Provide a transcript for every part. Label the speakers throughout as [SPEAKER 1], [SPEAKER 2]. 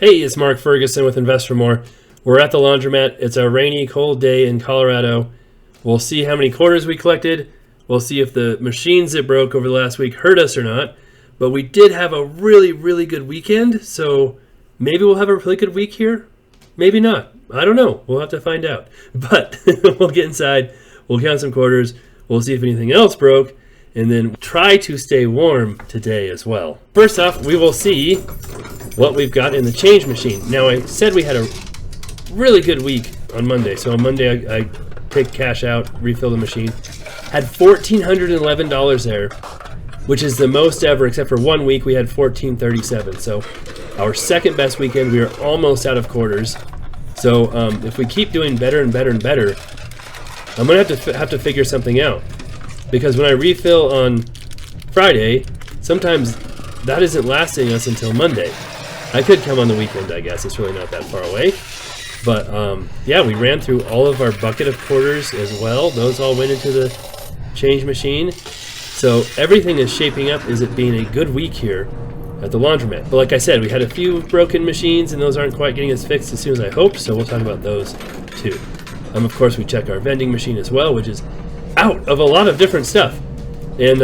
[SPEAKER 1] Hey, it's Mark Ferguson with Invest for More. We're at the laundromat. It's a rainy, cold day in Colorado. We'll see how many quarters we collected. We'll see if the machines that broke over the last week hurt us or not. But we did have a really good weekend, so maybe we'll have a really good week here. Maybe not. I don't know. We'll have to find out. But we'll get inside. We'll count some quarters. We'll see if anything else broke. And then try to stay warm today as well. First off, we will see what we've got in the change machine. Now, I said we had a really good week on Monday. So on Monday, I take cash out, refill the machine. Had $1,411 there, which is the most ever, except for 1 week we had $1,437. So our second best weekend. We are almost out of quarters. So if we keep doing better and better and better, I'm gonna have to figure something out. Because when I refill on Friday, sometimes that isn't lasting us until Monday. I could come on the weekend, I guess. It's really not that far away. But yeah, we ran through all of our bucket of quarters as well. Those all went into the change machine. So everything is shaping up as it being a good week here at the laundromat. But like I said, we had a few broken machines and those aren't quite getting us fixed as soon as I hoped. So we'll talk about those too. Of course, we check our vending machine as well, which is out of a lot of different stuff. And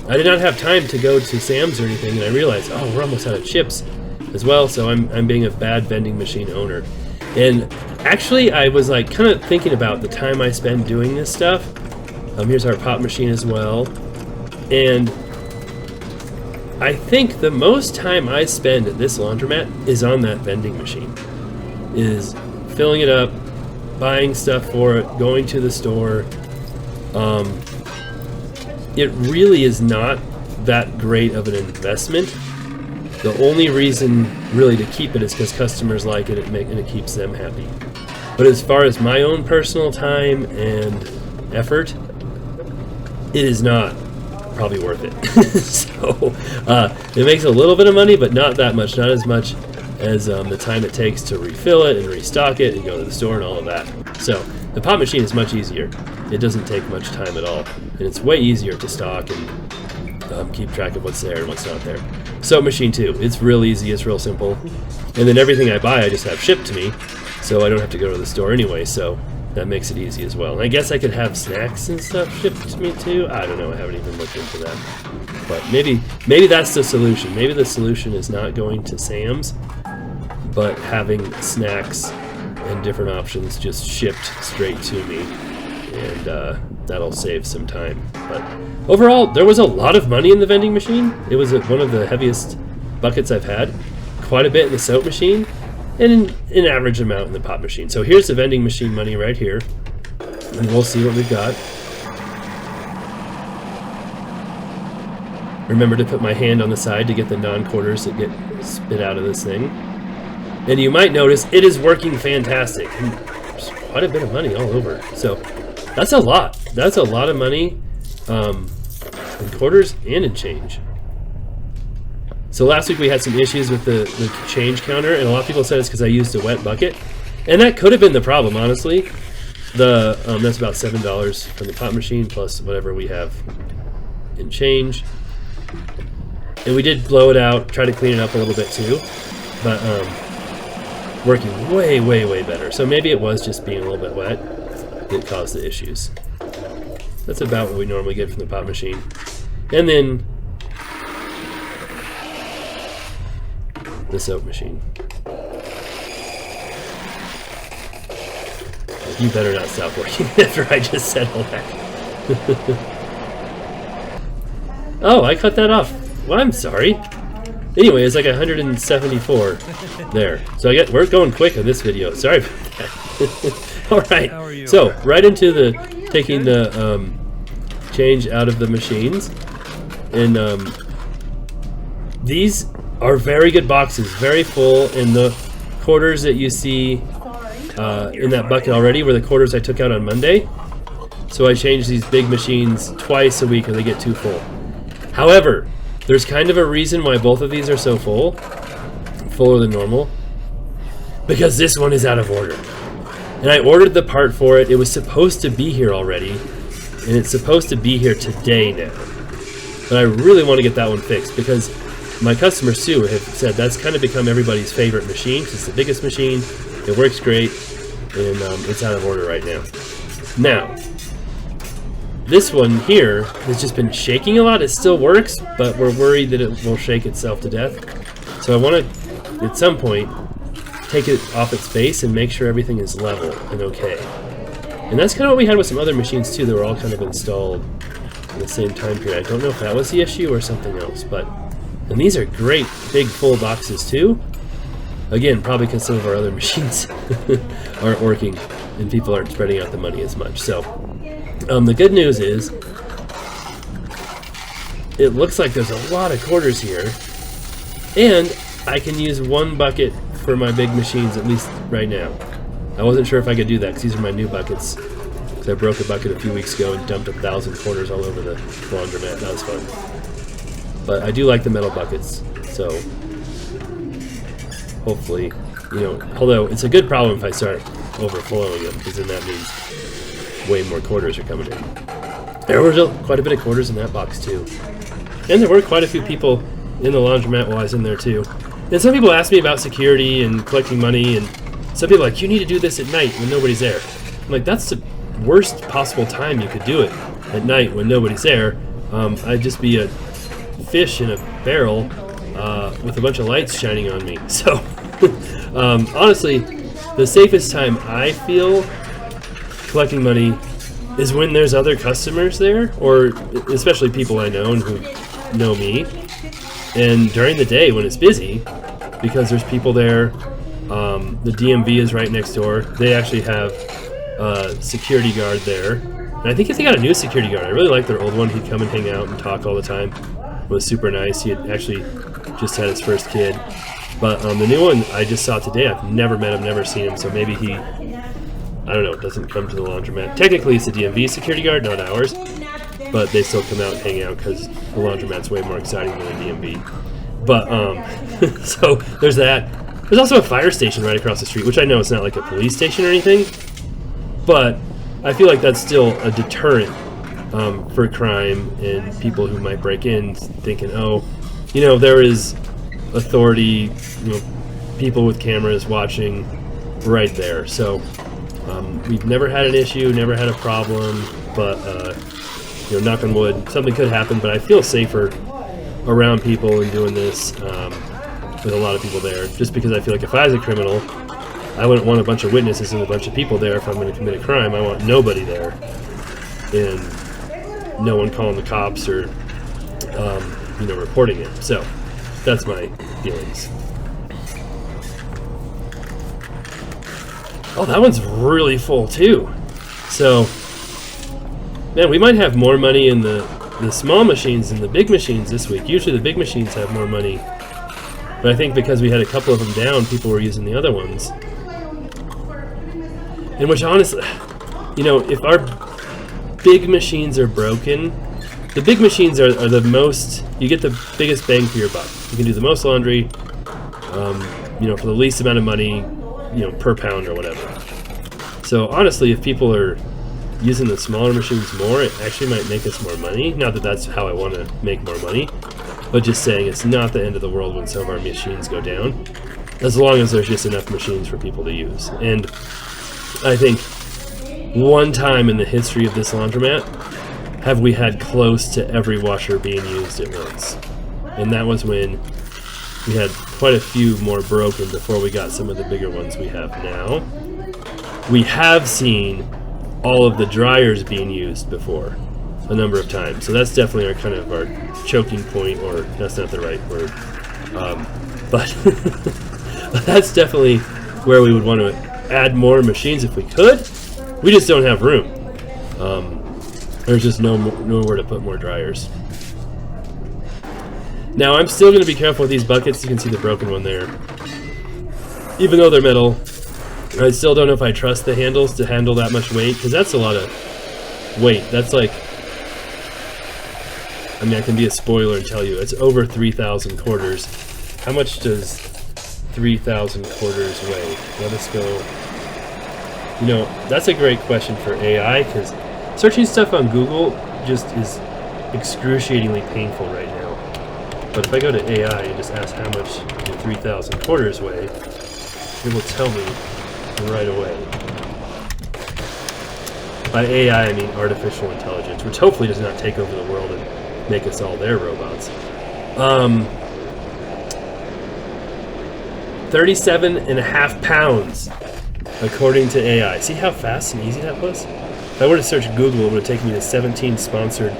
[SPEAKER 1] I did not have time to go to Sam's or anything, and I realized, oh, we're almost out of chips as well, so I'm being a bad vending machine owner. And actually, I was like kind of thinking about the time I spend doing this stuff. Here's our pop machine as well. And I think the most time I spend at this laundromat is on that vending machine. Is filling it up, buying stuff for it, going to the store. It really is not that great of an investment. The only reason really to keep it is because customers like it and it keeps them happy. But as far as my own personal time and effort, it is not probably worth it. So it makes a little bit of money, but not that much, not as much as the time it takes to refill it and restock it and go to the store and all of that. So the pop machine is much easier. It doesn't take much time at all, and it's way easier to stock and keep track of what's there and what's not there. Soap machine too. It's real easy. It's real simple. And then everything I buy, I just have shipped to me, so I don't have to go to the store anyway. So that makes it easy as well. And I guess I could have snacks and stuff shipped to me too. I don't know. I haven't even looked into that. But maybe that's the solution. Maybe the solution is not going to Sam's, but having snacks and different options just shipped straight to me, and that'll save some time. But overall, there was a lot of money in the vending machine. It was one of the heaviest buckets I've had. Quite a bit in the soap machine, and an average amount in the pop machine. So here's the vending machine money right here, and we'll see what we've got. Remember to put my hand on the side to get the non-quarters that get spit out of this thing. And you might notice it is working fantastic. And there's quite a bit of money all over. So that's a lot. That's a lot of money in quarters and in change. So last week we had some issues with the change counter, and a lot of people said it's because I used a wet bucket. And that could have been the problem, honestly. That's about $7 from the pop machine plus whatever we have in change. And we did blow it out, try to clean it up a little bit too. But working way better. So maybe it was just being a little bit wet that caused the issues. That's about what we normally get from the pop machine. And then the soap machine. You better not stop working after I just said all that. Oh, I cut that off. Well, I'm sorry. Anyway, it's like 174 there. So we're going quick on this video. Sorry about that. All right. So right into taking the change out of the machines, and these are very good boxes, very full. And the quarters that you see in that bucket already were the quarters I took out on Monday. So I change these big machines twice a week, or they get too full. However, there's kind of a reason why both of these are so fuller than normal, because this one is out of order. And I ordered the part for it. It was supposed to be here already, and it's supposed to be here today now. But I really want to get that one fixed, because my customers too have said that's kind of become everybody's favorite machine because it's the biggest machine. It works great, and it's out of order right now. Now, this one here has just been shaking a lot. It still works, but we're worried that it will shake itself to death. So I want to, at some point, take it off its base and make sure everything is level and okay. And that's kind of what we had with some other machines too that were all kind of installed in the same time period. I don't know if that was the issue or something else, and these are great big full boxes too. Again, probably because some of our other machines aren't working and people aren't spreading out the money as much. So the good news is it looks like there's a lot of quarters here, and I can use one bucket for my big machines, at least right now. I wasn't sure if I could do that because these are my new buckets. I broke a bucket a few weeks ago and dumped 1,000 quarters all over the laundromat. That was fun. But I do like the metal buckets, so hopefully, although it's a good problem if I start overflowing them, because then that means way more quarters are coming in. There was quite a bit of quarters in that box too. And there were quite a few people in the laundromat while I was in there too. And some people ask me about security and collecting money, and some people are like, you need to do this at night when nobody's there. I'm like, that's the worst possible time you could do it, at night when nobody's there. I'd just be a fish in a barrel with a bunch of lights shining on me. So honestly, the safest time I feel collecting money is when there's other customers there, or especially people I know and who know me, and during the day when it's busy, because there's people there. The DMV is right next door. They actually have a security guard there, and I think if they got a new security guard, I really like their old one. He'd come and hang out and talk all the time. It was super nice. He had actually just had his first kid, but the new one I just saw today, I've never met him, never seen him, so maybe he, I don't know, doesn't come to the laundromat. Technically it's a DMV security guard, not ours, but they still come out and hang out because the laundromat's way more exciting than a DMV. But so there's that. There's also a fire station right across the street, which I know it's not like a police station or anything, but I feel like that's still a deterrent for crime and people who might break in thinking, oh, there is authority, people with cameras watching right there. So we've never had an issue, never had a problem, but knock on wood, something could happen, but I feel safer around people and doing this with a lot of people there, just because I feel like if I was a criminal, I wouldn't want a bunch of witnesses and a bunch of people there. If I'm going to commit a crime, I want nobody there, and no one calling the cops or reporting it. So that's my feelings. Oh, that one's really full too. So man, we might have more money in the small machines than the big machines this week. Usually the big machines have more money, but I think because we had a couple of them down, people were using the other ones. And which honestly, if our big machines are broken, the big machines are the most, you get the biggest bang for your buck. You can do the most laundry, for the least amount of money, per pound or whatever. So honestly, if people are using the smaller machines more, it actually might make us more money. Not that that's how I want to make more money, but just saying it's not the end of the world when some of our machines go down, as long as there's just enough machines for people to use. And I think one time in the history of this laundromat have we had close to every washer being used at once. And that was when we had quite a few more broken before we got some of the bigger ones we have now. We have seen all of the dryers being used before a number of times, so that's definitely our choking point, or that's not the right word, but that's definitely where we would want to add more machines if we could. We just don't have room. There's just nowhere to put more dryers. Now I'm still going to be careful with these buckets. You can see the broken one there. Even though they're metal, I still don't know if I trust the handles to handle that much weight, because that's a lot of weight. That's like, I can be a spoiler and tell you, it's over 3,000 quarters. How much does 3,000 quarters weigh? Let us go. That's a great question for AI, because searching stuff on Google just is excruciatingly painful right now. But if I go to AI and just ask how much do 3,000 quarters weigh, it will tell me right away. By AI, I mean artificial intelligence, which hopefully does not take over the world and make us all their robots. 37.5 pounds, according to AI. See how fast and easy that was? If I were to search Google, it would have taken me to 17 sponsored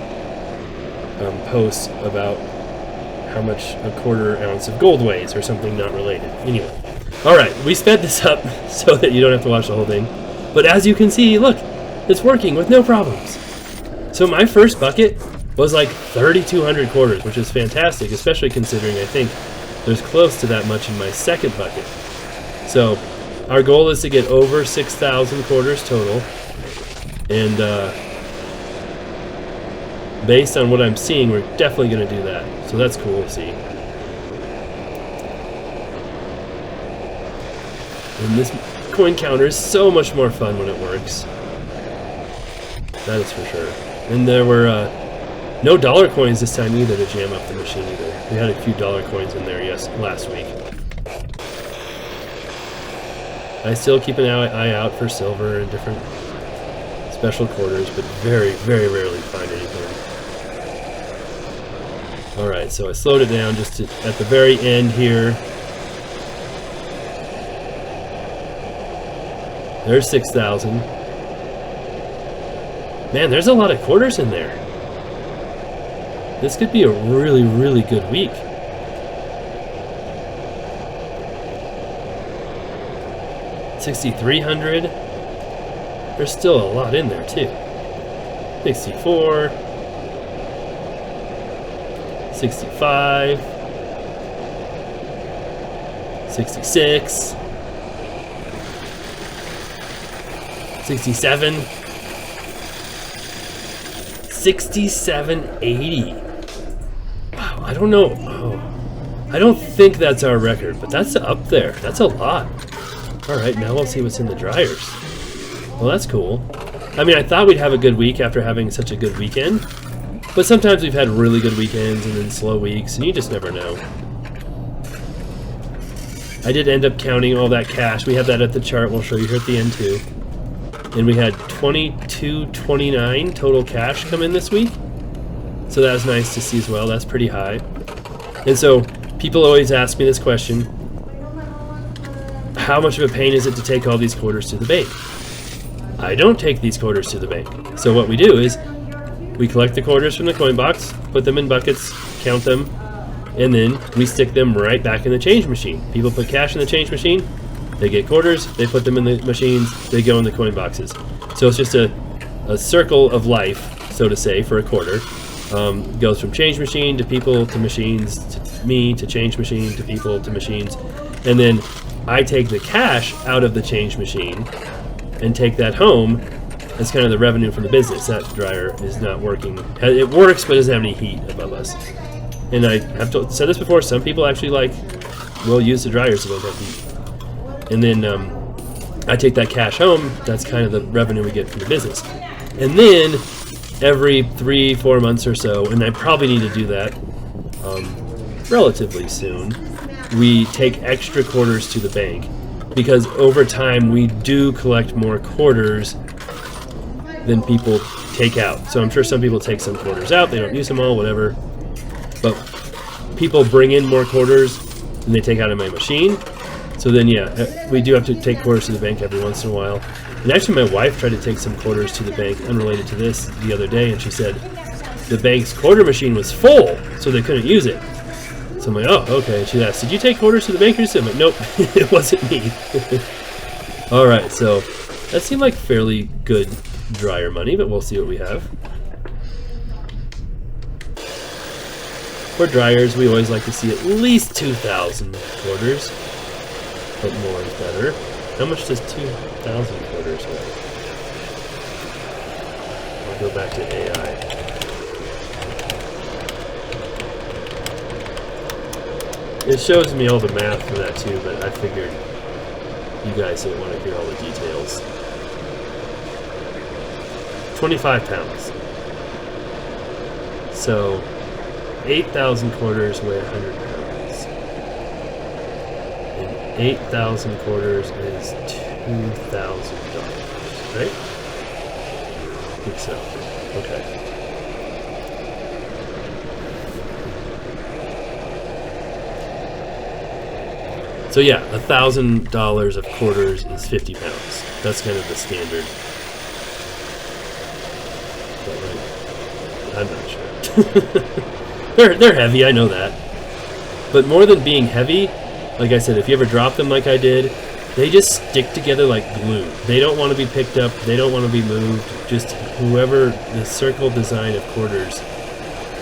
[SPEAKER 1] posts about how much a quarter ounce of gold weighs or something not related. Anyway, all right, we sped this up so that you don't have to watch the whole thing. But as you can see, look, it's working with no problems. So my first bucket was like 3,200 quarters, which is fantastic, especially considering I think there's close to that much in my second bucket. So our goal is to get over 6,000 quarters total. And based on what I'm seeing, we're definitely going to do that. So that's cool to see. And this coin counter is so much more fun when it works. That is for sure. And there were no dollar coins this time either to jam up the machine either. We had a few dollar coins in there last week. I still keep an eye out for silver and different special quarters, but very, very rarely find anything. Alright, so I slowed it down just at the very end here. There's 6,000. Man, there's a lot of quarters in there. This could be a really, really good week. $6,300. There's still a lot in there too. 64. 65. 66. 67. 67.80. Wow, I don't know. Oh, I don't think that's our record, but that's up there. That's a lot. All right, now we'll see what's in the dryers. Well, that's cool. I mean, I thought we'd have a good week after having such a good weekend, but sometimes we've had really good weekends and then slow weeks, and you just never know. I did end up counting all that cash. We have that at the chart. We'll show you here at the end too. And we had $22.29 total cash come in this week. So that was nice to see as well. That's pretty high. And so people always ask me this question: how much of a pain is it to take all these quarters to the bank? I don't take these quarters to the bank. So what we do is we collect the quarters from the coin box, put them in buckets, count them, and then we stick them right back in the change machine. People put cash in the change machine, they get quarters, they put them in the machines, they go in the coin boxes. So it's just a circle of life, so to say, for a quarter. Goes from change machine to people to machines to me to change machine to people to machines. And then I take the cash out of the change machine and take that home as kind of the revenue from the business. That dryer is not working. It works, but it doesn't have any heat above us. And I have said this before, some people actually will use the dryers so they don't have heat. And then I take that cash home. That's kind of the revenue we get from the business. And then every 3-4 months or so, and I probably need to do that relatively soon, we take extra quarters to the bank, because over time we do collect more quarters than people take out. So I'm sure some people take some quarters out, they don't use them all, whatever. But people bring in more quarters than they take out of my machine. So then, yeah, we do have to take quarters to the bank every once in a while. And actually, my wife tried to take some quarters to the bank unrelated to this the other day, and she said the bank's quarter machine was full, so they couldn't use it. So I'm like, oh, okay. And she asked, did you take quarters to the bank? I'm like, nope, it wasn't me. All right, so that seemed like fairly good dryer money, but we'll see what we have. For dryers, we always like to see at least 2,000 quarters, but more is better. How much does 2,000 quarters weigh? I'll go back to AI. It shows me all the math for that too, but I figured you guys didn't want to hear all the details. 25 pounds. So 8,000 quarters weigh 100 pounds. And 8,000 quarters is $2,000, right? I think so. Okay. So yeah, $1,000 of quarters is 50 pounds. That's kind of the standard. But, I'm not sure. they're heavy, I know that. But more than being heavy, like I said, if you ever drop them like I did, they just stick together like glue. They don't want to be picked up. They don't want to be moved. Just whoever, the circle design of quarters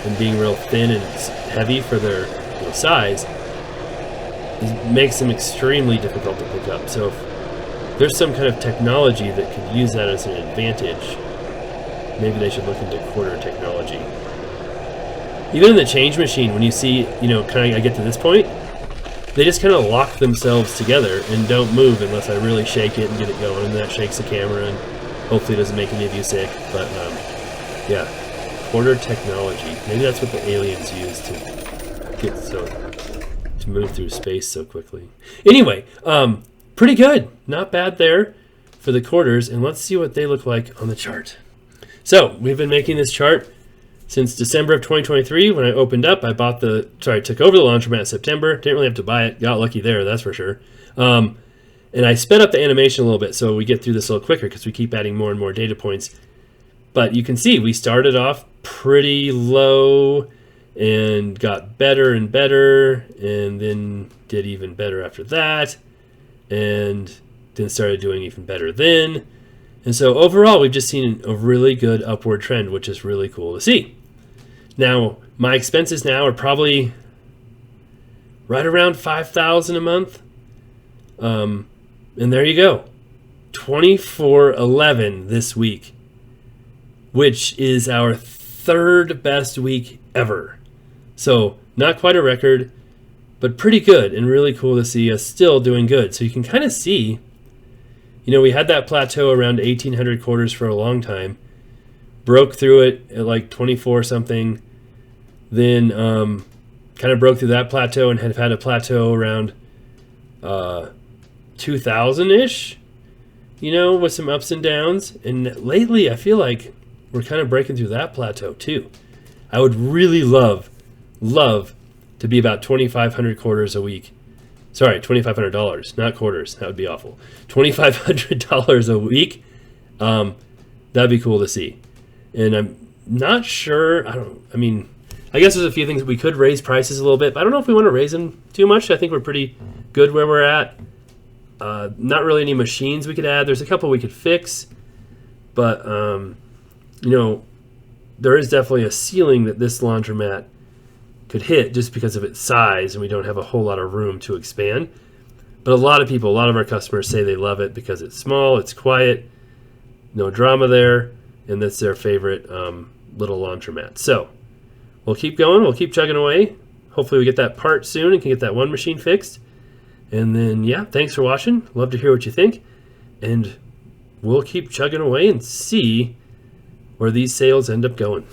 [SPEAKER 1] and being real thin and heavy for their size, makes them extremely difficult to pick up. So if there's some kind of technology that could use that as an advantage, maybe they should look into quarter technology. Even in the change machine, when you see, kind of I get to this point, they just kind of lock themselves together and don't move unless I really shake it and get it going, and that shakes the camera and hopefully doesn't make any of you sick. But yeah, quarter technology. Maybe that's what the aliens use to get to move through space so quickly. Anyway, pretty good. Not bad there for the quarters, and let's see what they look like on the chart. So we've been making this chart since December of 2023. When I opened up, I took over the Laundromat in September. Didn't really have to buy it. Got lucky there, that's for sure. And I sped up the animation a little bit so we get through this a little quicker because we keep adding more and more data points. But you can see we started off pretty low and got better and better, and then did even better after that, and then started doing even better then. And so overall, we've just seen a really good upward trend, which is really cool to see. Now, my expenses now are probably right around $5,000 a month. And there you go. $24.11 this week, which is our third best week ever. So not quite a record, but pretty good and really cool to see us still doing good. So you can kind of see, we had that plateau around 1,800 quarters for a long time, broke through it at like 24 something, then kind of broke through that plateau and have had a plateau around 2,000-ish, with some ups and downs. And lately I feel like we're kind of breaking through that plateau too. I would really love to be about 2,500 quarters a week. Sorry, $2,500, not quarters. That would be awful. $2,500 a week. That'd be cool to see. And I'm not sure. I guess there's a few things we could raise prices a little bit, but I don't know if we want to raise them too much. I think we're pretty good where we're at. Not really any machines we could add. There's a couple we could fix, but there is definitely a ceiling that this laundromat could hit just because of its size, and we don't have a whole lot of room to expand. But a lot of our customers say they love it because it's small, it's quiet, no drama there, and that's their favorite little laundromat. So we'll keep going, we'll keep chugging away. Hopefully we get that part soon and can get that one machine fixed. And then, yeah, thanks for watching. Love to hear what you think. And we'll keep chugging away and see where these sales end up going.